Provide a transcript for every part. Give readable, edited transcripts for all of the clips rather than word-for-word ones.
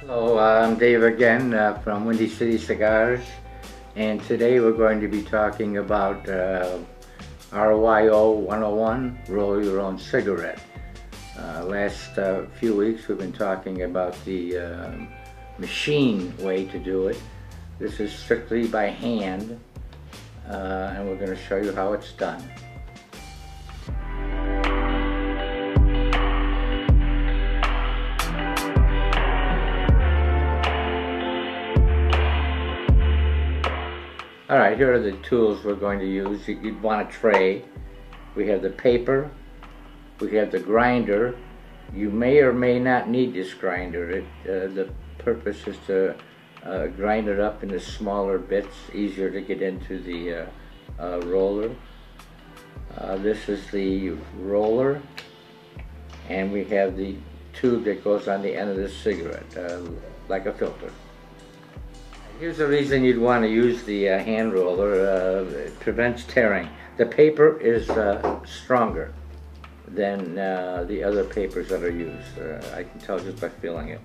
Hello, I'm Dave again from Windy City Cigars, and today we're going to be talking about RYO 101, Roll Your Own Cigarette. Last few weeks we've been talking about the machine way to do it. This is strictly by hand, and we're going to show you how it's done. Alright, here are the tools we're going to use. You'd want a tray. We have the paper. We have the grinder. You may or may not need this grinder. The purpose is to grind it up into smaller bits, easier to get into the roller. This is the roller, and we have the tube that goes on the end of the cigarette, like a filter. Here's the reason you'd want to use the hand roller. It prevents tearing. The paper is stronger than the other papers that are used. I can tell just by feeling it.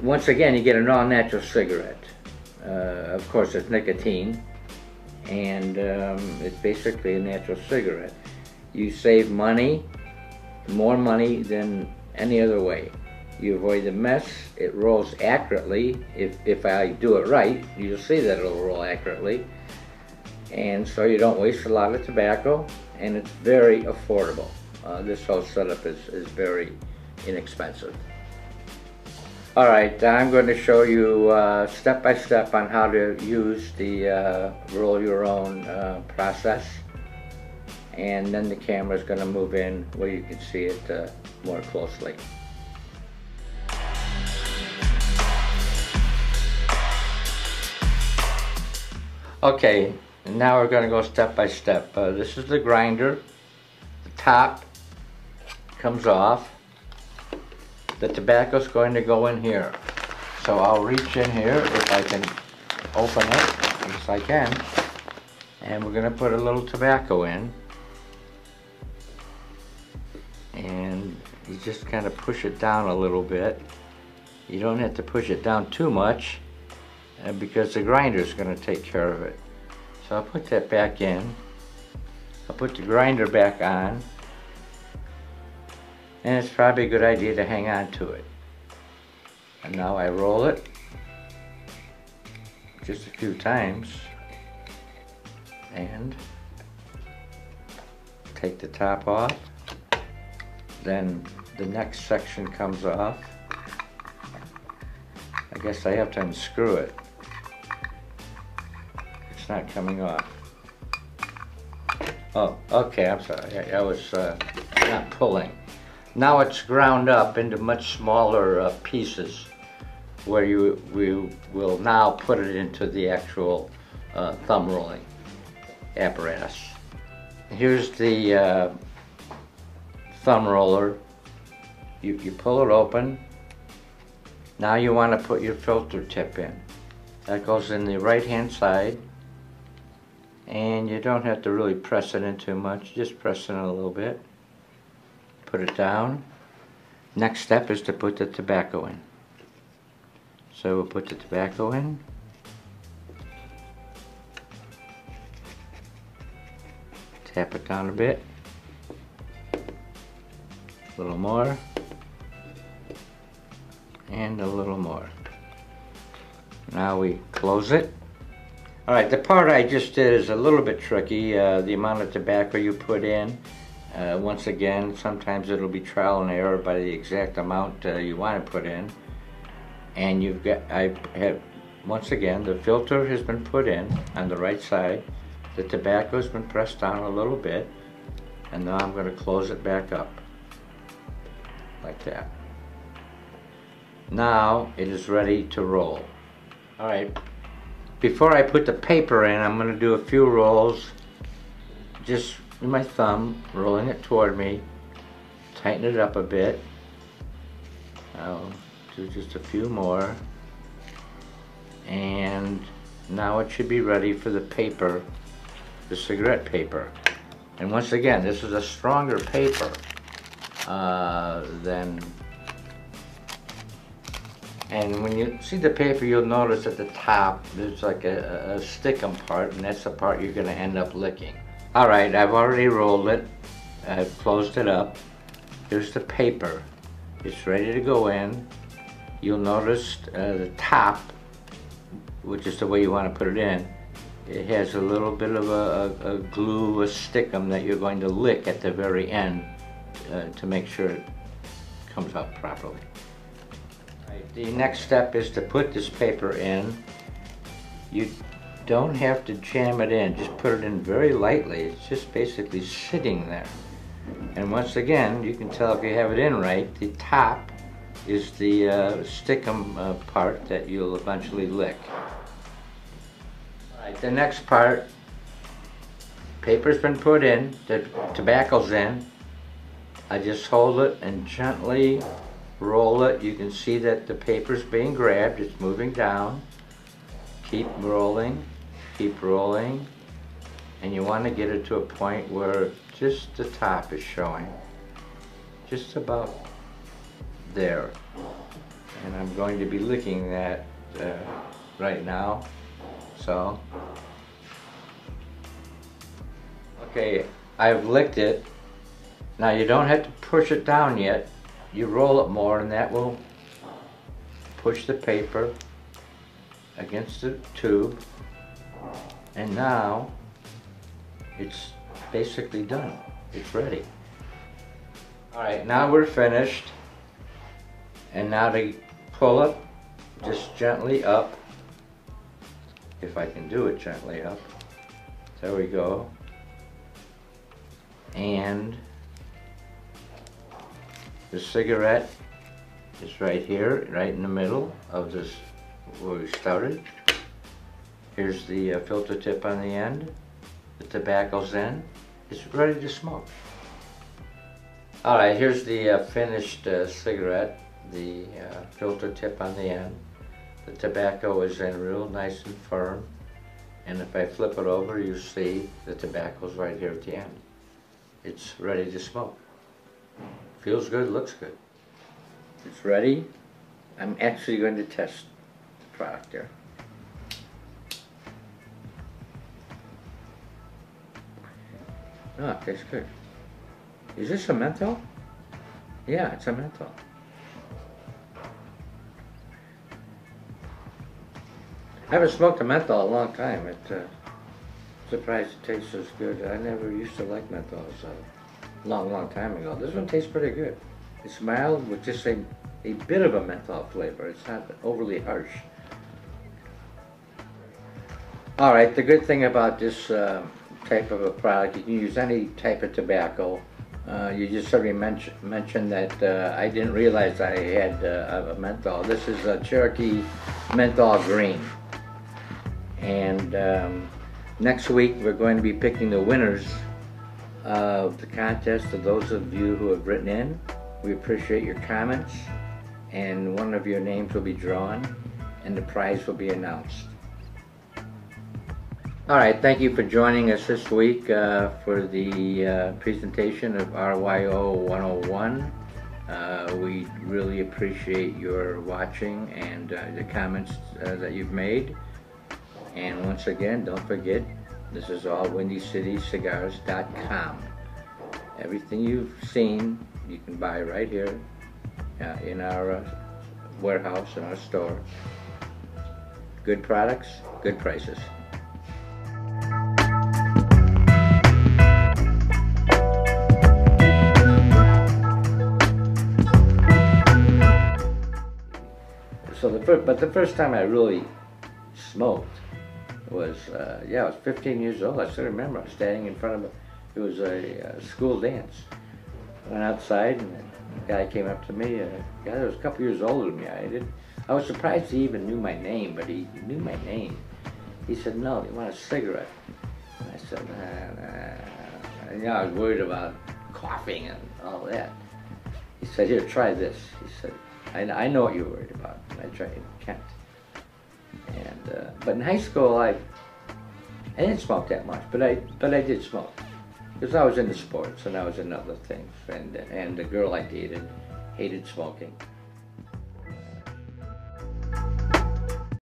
Once again, you get an all-natural cigarette. Of course, it's nicotine, and it's basically a natural cigarette. You save money, more money than any other way. You avoid the mess. It rolls accurately. If I do it right, you'll see that it'll roll accurately. And so you don't waste a lot of tobacco, and it's very affordable. This whole setup is very inexpensive. Alright, I'm going to show you step by step on how to use the roll your own process. And then the camera is going to move in where you can see it more closely. Okay, and now we're going to go step by step. This is the grinder. The top comes off. The tobacco is going to go in here. So I'll reach in here if I can open it. Yes, I can. And we're going to put a little tobacco in. And you just kind of push it down a little bit. You don't have to push it down too much, because the grinder is going to take care of it. So I'll put that back in. I'll put the grinder back on, and it's probably a good idea to hang on to it. And now I roll it just a few times and take the top off. Then the next section comes off. I guess I have to unscrew it. It's not coming off. Oh, okay, I'm sorry. I was not pulling. Now it's ground up into much smaller pieces, where we will now put it into the actual thumb rolling apparatus. Here's the thumb roller. You pull it open. Now you want to put your filter tip in. That goes in the right hand side, and you don't have to really press it in too much, just press it in a little bit. Put it down. Next step is to put the tobacco in. So we'll put the tobacco in. Tap it down a bit. A little more. And a little more. Now we close it. Alright, the part I just did is a little bit tricky. The amount of tobacco you put in. Once again, sometimes it'll be trial and error by the exact amount you want to put in. And you've got, once again, the filter has been put in on the right side. The tobacco has been pressed down a little bit. And now I'm going to close it back up. Like that. Now it is ready to roll. Alright, before I put the paper in, I'm going to do a few rolls just with my thumb, rolling it toward me, tighten it up a bit. I'll do just a few more, and now it should be ready for the paper, the cigarette paper. And once again, this is a stronger paper than And when you see the paper, you'll notice at the top there's like a stickum part, and that's the part you're going to end up licking. Alright, I've already rolled it. I've closed it up. Here's the paper. It's ready to go in. You'll notice the top, which is the way you want to put it in, it has a little bit of a glue, a stickum that you're going to lick at the very end to make sure it comes out properly. Right, the next step is to put this paper in. You don't have to jam it in, just put it in very lightly. It's just basically sitting there. And once again, you can tell if you have it in right, the top is the stickum part that you'll eventually lick. All right, the next part, paper's been put in, the tobacco's in. I just hold it and gently roll it. You can see that the paper's being grabbed, it's moving down. Keep rolling, and you want to get it to a point where just the top is showing, just about there. And I'm going to be licking that right now. So, okay, I've licked it. Now you don't have to push it down yet. You roll it more and that will push the paper against the tube. And now it's basically done. It's ready. Alright, now we're finished. And now to pull it, just gently up. If I can do it gently up. There we go. And the cigarette is right here, right in the middle of this where we started. Here's the filter tip on the end. The tobacco's in. It's ready to smoke. Alright, here's the finished cigarette. The filter tip on the end. The tobacco is in real nice and firm. And if I flip it over, you see the tobacco's right here at the end. It's ready to smoke. Feels good, looks good. It's ready. I'm actually going to test the product here. Oh, it tastes good. Is this a menthol? Yeah, it's a menthol. I haven't smoked a menthol in a long time. Surprised it tastes as good. I never used to like menthols a long time ago. This one tastes pretty good. It's mild with just a bit of a menthol flavor. It's not overly harsh. Alright, the good thing about this type of a product, you can use any type of tobacco. You just sort of mentioned that I didn't realize I had a menthol. This is a Cherokee Menthol Green. And next week we're going to be picking the winners of the contest. To those of you who have written in, we appreciate your comments, and one of your names will be drawn and the prize will be announced. Alright, thank you for joining us this week for the presentation of RYO 101. We really appreciate your watching and the comments that you've made. And once again, don't forget, this is all WindyCityCigars.com. Everything you've seen, you can buy right here in our warehouse, in our store. Good products, good prices. So the first time I really smoked was, I was 15 years old. I still remember I was standing in front of it was a school dance. I went outside and a guy came up to me, a guy that was a couple years older than me. I was surprised he even knew my name, but he knew my name. He said, "No, you want a cigarette?" And I said, nah. And, I was worried about coughing and all that. He said, "Here, try this." He said, I know what you're worried about. And I tried Kent. And but in high school, I didn't smoke that much, but I did smoke because I was into sports and I was into other things. And the girl I dated hated smoking.